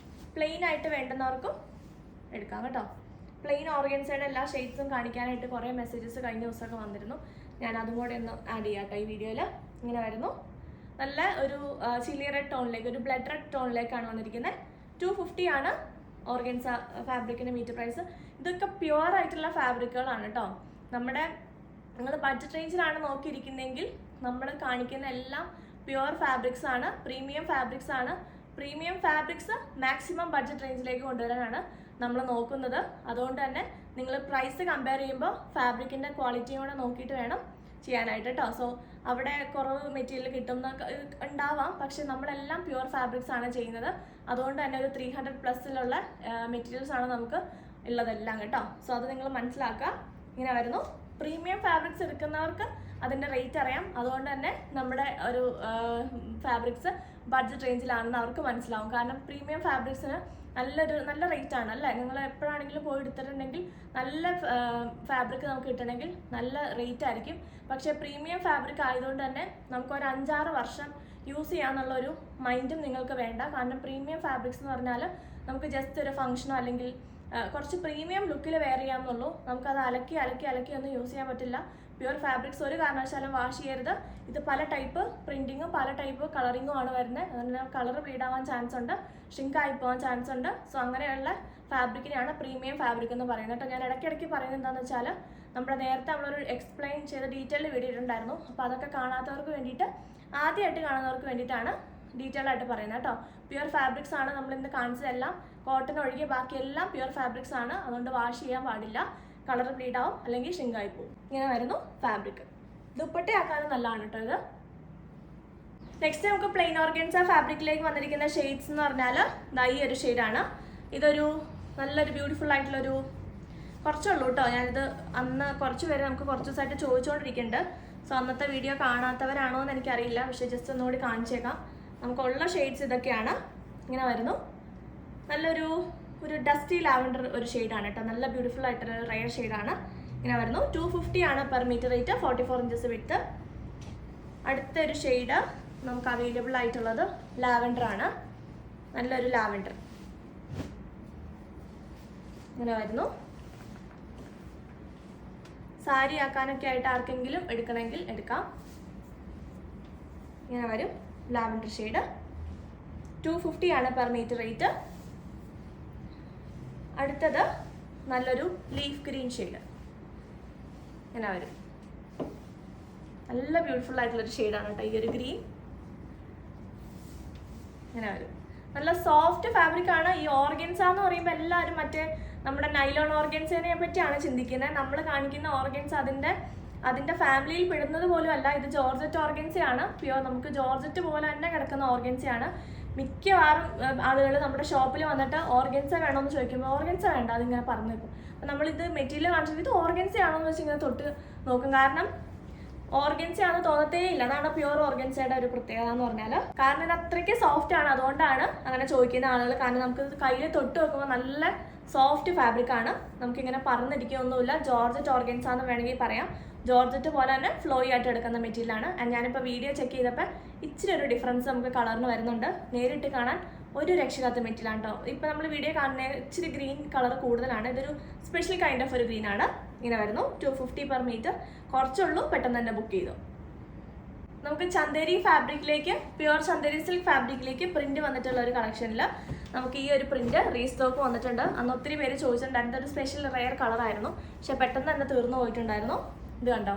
പ്ലെയിൻ ആയിട്ട് വേണ്ടുന്നവർക്കും എടുക്കാം കേട്ടോ. പ്ലെയിൻ ഓർഗൻസയുടെ എല്ലാ ഷെയ്ഡ്സും കാണിക്കാനായിട്ട് കുറേ മെസ്സേജസ് കഴിഞ്ഞ ദിവസമൊക്കെ വന്നിരുന്നു. ഞാൻ അതും കൂടെ ഒന്ന് ആഡ് ചെയ്യാം കേട്ടോ ഈ വീഡിയോയിൽ. ഇങ്ങനെ വരുന്നു. നല്ല ഒരു ചില്ലി റെഡ് ടോണിലേക്ക്, ഒരു ബ്ലഡ് റെഡ് ടോണിലേക്കാണ് വന്നിരിക്കുന്നത്. 250 ആണ് ഓർഗൻസ ഫാബ്രിക്കിൻ്റെ മീറ്റർ പ്രൈസ്. ഇതൊക്കെ പ്യുവർ ആയിട്ടുള്ള ഫാബ്രിക്കുകളാണ് കേട്ടോ. നിങ്ങൾ ബഡ്ജറ്റ് റേഞ്ചിലാണ് നോക്കിയിരിക്കുന്നതെങ്കിൽ നമ്മൾ കാണിക്കുന്ന എല്ലാം പ്യുവർ ഫാബ്രിക്സ് ആണ്, പ്രീമിയം ഫാബ്രിക്സ് ആണ്. പ്രീമിയം ഫാബ്രിക്സ് മാക്സിമം ബഡ്ജറ്റ് റേഞ്ചിലേക്ക് കൊണ്ടുവരാനാണ് നമ്മൾ നോക്കുന്നത്. അതുകൊണ്ട് തന്നെ നിങ്ങൾ പ്രൈസ് കമ്പയർ ചെയ്യുമ്പോൾ ഫാബ്രിക്കിൻ്റെ ക്വാളിറ്റിയും കൂടെ നോക്കിയിട്ട് വേണം ചെയ്യാനായിട്ട് കേട്ടോ. സോ അവിടെ കുറവ് മെറ്റീരിയൽ കിട്ടുന്ന ഉണ്ടാവാം, പക്ഷെ നമ്മളെല്ലാം പ്യുവർ ഫാബ്രിക്സ് ആണ് ചെയ്യുന്നത്. അതുകൊണ്ട് തന്നെ ഒരു 300+ മെറ്റീരിയൽസ് ആണ് നമുക്ക് ഉള്ളതെല്ലാം കേട്ടോ. സോ അത് നിങ്ങൾ മനസ്സിലാക്കുക. ഇങ്ങനെ വരുന്നു. പ്രീമിയം ഫാബ്രിക്സ് എടുക്കുന്നവർക്ക് അതിൻ്റെ റേറ്റ് അറിയാം. അതുകൊണ്ട് തന്നെ നമ്മുടെ ഒരു ഫാബ്രിക്സ് ബഡ്ജറ്റ് റേഞ്ചിലാണെന്ന് അവർക്ക് മനസ്സിലാവും. കാരണം പ്രീമിയം ഫാബ്രിക്സിന് നല്ല റേറ്റ് ആണ് അല്ലേ. നിങ്ങൾ എപ്പോഴാണെങ്കിലും പോയി എടുത്തിട്ടുണ്ടെങ്കിൽ നല്ല ഫാബ്രിക് നമുക്ക് കിട്ടണമെങ്കിൽ നല്ല റേറ്റ് ആയിരിക്കും. പക്ഷേ പ്രീമിയം ഫാബ്രിക് ആയതുകൊണ്ട് തന്നെ നമുക്കൊരു 5-6 വർഷം യൂസ് ചെയ്യാന്നുള്ളൊരു മൈൻഡും നിങ്ങൾക്ക് വേണ്ട. കാരണം പ്രീമിയം ഫാബ്രിക്സ് എന്ന് പറഞ്ഞാൽ നമുക്ക് ജസ്റ്റ് ഒരു ഫംഗ്ഷനോ അല്ലെങ്കിൽ കുറച്ച് പ്രീമിയം ലുക്കിൽ വെയർ ചെയ്യാമെന്നുള്ളൂ. നമുക്കത് അലക്കി ഒന്നും യൂസ് ചെയ്യാൻ പറ്റില്ല. പ്യുവർ ഫാബ്രിക്സ് ഒരു കാരണവശാലും വാഷ് ചെയ്യരുത്. ഇത് പല ടൈപ്പ് പ്രിൻറ്റിങ്ങും പല ടൈപ്പ് കളറിങ്ങും ആണ് വരുന്നത്. അതുകൊണ്ട് കളർ ബ്ലീഡാവാൻ ചാൻസ് ഉണ്ട്, ഷ്രിങ്കായി പോകാൻ ചാൻസ് ഉണ്ട്. സോ അങ്ങനെയുള്ള ഫാബ്രിക്കിനെയാണ് പ്രീമിയം ഫാബ്രിക് എന്ന് പറയുന്നത് കേട്ടോ. ഞാൻ ഇടയ്ക്കിടയ്ക്ക് പറയുന്നത് എന്താണെന്ന് വെച്ചാൽ നമ്മുടെ നേരത്തെ നമ്മളൊരു എക്സ്പ്ലെയിൻ ചെയ്ത ഡീറ്റെയിൽ വീഡിയോ ഇട്ടുണ്ടായിരുന്നു. അപ്പോൾ അതൊക്കെ കാണാത്തവർക്ക് വേണ്ടിയിട്ട്, ആദ്യമായിട്ട് കാണുന്നവർക്ക് വേണ്ടിയിട്ടാണ് ഡീറ്റെയിൽ ആയിട്ട് പറയുന്നത് കേട്ടോ. പ്യുവർ ഫാബ്രിക്സ് ആണ് നമ്മളിന്ന് കാണിച്ചതെല്ലാം. കോട്ടൺ ഒഴികെ ബാക്കിയെല്ലാം പ്യുവർ ഫാബ്രിക്സ് ആണ്. അതുകൊണ്ട് വാഷ് ചെയ്യാൻ പാടില്ല, കളർ ബ്ലീഡ് ആവും അല്ലെങ്കിൽ ഷ്രിങ്കായി പോകും. ഇങ്ങനെ വരുന്നു ഫാബ്രിക്. ദുപ്പട്ടയാക്കാനും നല്ലതാണ് കേട്ടോ ഇത്. നെക്സ്റ്റ് നമുക്ക് പ്ലെയിൻ ഓർഗൻസ ഫാബ്രിക്കിലേക്ക് വന്നിരിക്കുന്ന ഷെയ്ഡ്സ് എന്ന് പറഞ്ഞാൽ ഈ ഒരു ഷെയ്ഡാണ്. ഇതൊരു നല്ലൊരു ബ്യൂട്ടിഫുൾ ആയിട്ടുള്ളൊരു കുറച്ചുള്ളൂ കേട്ടോ. ഞാനിത് അന്ന് കുറച്ച് പേര് നമുക്ക് കുറച്ച് ദിവസമായിട്ട് ചോദിച്ചുകൊണ്ടിരിക്കുന്നുണ്ട്. സോ അന്നത്തെ വീഡിയോ കാണാത്തവരാണോ എന്ന് എനിക്കറിയില്ല, പക്ഷേ ജസ്റ്റ് ഒന്നുകൂടി കാണിച്ചേക്കാം. നമുക്കുള്ള ഷെയ്ഡ്സ് ഇതൊക്കെയാണ്. ഇങ്ങനെ വരുന്നു. നല്ലൊരു ഡസ്റ്റി ലാവൻഡർ ഒരു ഷെയ്ഡാണ് കേട്ടോ. നല്ല ബ്യൂട്ടിഫുൾ ആയിട്ടൊരു റയർ ഷെയ്ഡാണ്. ഇങ്ങനെ വരുന്നു. 250 ആണ് per metre rate, 44 inches width. അടുത്തൊരു ഷെയ്ഡ് നമുക്ക് അവൈലബിൾ ആയിട്ടുള്ളത് ലാവൻഡർ ആണ്. നല്ലൊരു ലാവൻഡർ. ഇങ്ങനെ വരുന്നു. സാരി ആക്കാനൊക്കെ ആയിട്ട് ആർക്കെങ്കിലും എടുക്കണമെങ്കിൽ എടുക്കാം. ഇങ്ങനെ വരും ലാവൻഡർ ഷെയ്ഡ്. 250 ആണ് പെർ മീറ്റർ റേറ്റ്. അടുത്തത് നല്ലൊരു ലീഫ് ഗ്രീൻ ഷെയ്ഡ്. ഇങ്ങനെ വരും. നല്ല ബ്യൂട്ടിഫുൾ ആയിട്ടുള്ളൊരു ഷെയ്ഡാണ് കേട്ടോ ഈ ഒരു ഗ്രീൻ. ഇങ്ങനെ വരും. നല്ല സോഫ്റ്റ് ഫാബ്രിക് ആണ്. ഈ ഓർഗൻസ എന്ന് പറയുമ്പോൾ എല്ലാവരും മറ്റേ നമ്മുടെ നൈലോൺ ഓർഗൻസിനെ പറ്റിയാണ് ചിന്തിക്കുന്നത്. നമ്മൾ കാണിക്കുന്ന ഓർഗൻസ് അതിൻ്റെ ഫാമിലിയിൽ പെടുന്നത് പോലും അല്ല. ഇത് ജോർജറ്റ് ഓർഗൻസയാണ്. പ്യുവർ നമുക്ക് ജോർജറ്റ് പോലെ തന്നെ കിടക്കുന്ന ഓർഗൻസയാണ്. മിക്കവാറും ആളുകൾ നമ്മുടെ ഷോപ്പിൽ വന്നിട്ട് ഓർഗൻസ വേണമെന്ന് ചോദിക്കുമ്പോൾ ഓർഗൻസ വേണ്ട അതിങ്ങനെ പറഞ്ഞു വെക്കും. അപ്പം നമ്മളിത് മെറ്റീരിയൽ കാണിച്ചിട്ട് ഇത് ഓർഗൻസ ആണോ എന്ന് വെച്ച് ഇങ്ങനെ തൊട്ട് നോക്കും. കാരണം ഓർഗൻസ ആണെന്ന് തോന്നത്തേ ഇല്ല. അതാണ് പ്യുവർ ഓർഗൻസയുടെ ഒരു പ്രത്യേകത എന്ന് പറഞ്ഞാൽ. കാരണം ഇത് അത്രയ്ക്ക് സോഫ്റ്റ് ആണ്. അതുകൊണ്ടാണ് അങ്ങനെ ചോദിക്കുന്ന ആളുകൾ. കാരണം നമുക്ക് കയ്യിൽ തൊട്ട് വെക്കുമ്പോൾ നല്ല സോഫ്റ്റ് ഫാബ്രിക് ആണ്. നമുക്കിങ്ങനെ പറന്നിരിക്കുകയൊന്നുമില്ല. ജോർജറ്റ് ഓർഗൻസ എന്ന് വേണമെങ്കിൽ പറയാം. ജോർജറ്റ് പോലെ തന്നെ ഫ്ലോയി ആയിട്ട് എടുക്കുന്ന മെറ്റീരിയലാണ്. ഞാനിപ്പോൾ വീഡിയോ ചെക്ക് ചെയ്തപ്പോൾ ഇച്ചിരി ഒരു ഡിഫറൻസ് നമുക്ക് കളറിന് വരുന്നുണ്ട്. നേരിട്ട് കാണാൻ ഒരു രക്ഷയില്ലാത്ത മെറ്റീരിയലാണ് കേട്ടോ. ഇപ്പോൾ നമ്മൾ വീഡിയോ കാണുന്ന ഇച്ചിരി ഗ്രീൻ കളർ കൂടുതലാണ്. ഇതൊരു സ്പെഷ്യൽ കൈൻഡ് ഓഫ് ഒരു ഗ്രീനാണ്. ഇങ്ങനെ വരുന്നു. 250 പെർ മീറ്റർ. കുറച്ചുള്ളൂ, പെട്ടെന്ന് തന്നെ ബുക്ക് ചെയ്തു. നമുക്ക് ചന്ദേരി ഫാബ്രിക്കിലേക്ക്, പ്യുവർ ചന്ദേരി സിൽക്ക് ഫാബ്രിക്കിലേക്ക് പ്രിന്റ് വന്നിട്ടുള്ള ഒരു കളക്ഷനിൽ നമുക്ക് ഈ ഒരു പ്രിന്റ് റീസ്റ്റോക്ക് വന്നിട്ടുണ്ട്. അന്ന് ഒത്തിരി പേര് ചോദിച്ചിട്ടുണ്ടായിരുന്നു. ഒരു സ്പെഷ്യൽ റെയർ കളറായിരുന്നു, പക്ഷെ പെട്ടെന്ന് തന്നെ തീർന്നു പോയിട്ടുണ്ടായിരുന്നു. ഇത് കണ്ടോ,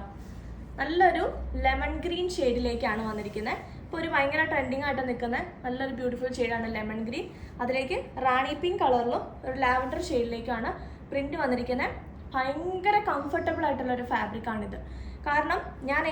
നല്ലൊരു ലെമൺ ഗ്രീൻ ഷെയ്ഡിലേക്കാണ് വന്നിരിക്കുന്നത്. ഇപ്പോൾ ഒരു ഭയങ്കര ട്രെൻഡിങ് ആയിട്ട് നിൽക്കുന്ന നല്ലൊരു ബ്യൂട്ടിഫുൾ ഷെയ്ഡാണ് ലെമൺ ഗ്രീൻ. അതിലേക്ക് റാണി പിങ്ക് കളറിലും ഒരു ലാവൻഡർ ഷെയ്ഡിലേക്കാണ് പ്രിന്റ് വന്നിരിക്കുന്നത്. ഭയങ്കര കംഫർട്ടബിൾ ആയിട്ടുള്ളൊരു ഫാബ്രിക്കാണിത്. കാരണം ഞാൻ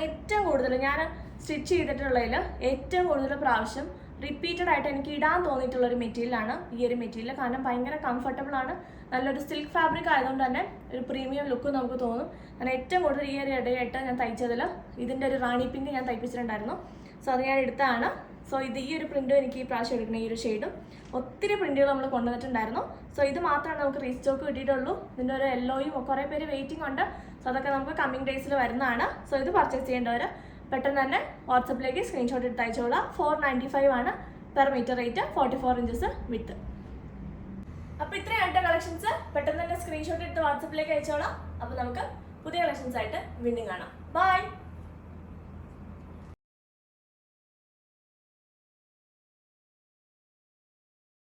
സ്റ്റിച്ച് ചെയ്തിട്ടുള്ളതിൽ ഏറ്റവും കൂടുതൽ പ്രാവശ്യം റിപ്പീറ്റഡ് ആയിട്ട് എനിക്ക് ഇടാൻ തോന്നിയിട്ടുള്ളൊരു മെറ്റീരിയലാണ് ഈ ഒരു മെറ്റീരിയൽ. കാരണം ഭയങ്കര കംഫർട്ടബിൾ ആണ്. നല്ലൊരു സിൽക്ക് ഫാബ്രിക് ആയതുകൊണ്ട് തന്നെ ഒരു പ്രീമിയം ലുക്ക് നമുക്ക് തോന്നും. ഞാൻ ഏറ്റവും കൂടുതൽ ഈ ഒരു ഇടയായിട്ട് ഞാൻ തയ്ച്ചതിൽ ഇതിൻ്റെ ഒരു റാണി പിങ്ക് ഞാൻ തയ്പ്പിച്ചിട്ടുണ്ടായിരുന്നു. സോ അത് ഞാൻ എടുത്തതാണ്. സോ ഈ ഒരു പ്രിൻറ്റും എനിക്ക് ഈ പ്രാവശ്യം എടുക്കണം. ഈ ഒരു ഷെയ്ഡും ഒത്തിരി പ്രിൻറ്റുകൾ നമ്മൾ കൊണ്ടുവന്നിട്ടുണ്ടായിരുന്നു. സോ ഇത് മാത്രമാണ് നമുക്ക് റീസ്റ്റോക്ക് കിട്ടിയിട്ടുള്ളൂ. ഇതിൻ്റെ ഒരു യെല്ലോയും കുറേ പേര് വെയിറ്റിംഗ് ഉണ്ട്. സോ അതൊക്കെ നമുക്ക് കമ്മിങ് ഡേയ്സിൽ വരുന്നതാണ്. സോ ഇത് പർച്ചേസ് ചെയ്യേണ്ടവർ പെട്ടെന്ന് തന്നെ വാട്സപ്പിലേക്ക് സ്ക്രീൻഷോട്ട് എടുത്ത് അയച്ചോളാം. 495 ആണ് പെർ മീറ്റർ റേറ്റ്, 44 ഇഞ്ചസ് വിത്ത്. അപ്പോൾ ഇത്രയാണ് കളക്ഷൻസ്. പെട്ടെന്ന് തന്നെ സ്ക്രീൻഷോട്ട് എടുത്ത് വാട്സപ്പിലേക്ക് അയച്ചോളാം. അപ്പോൾ നമുക്ക് പുതിയ കളക്ഷൻസ് ആയിട്ട് വീണ്ടും കാണാം. ബൈ.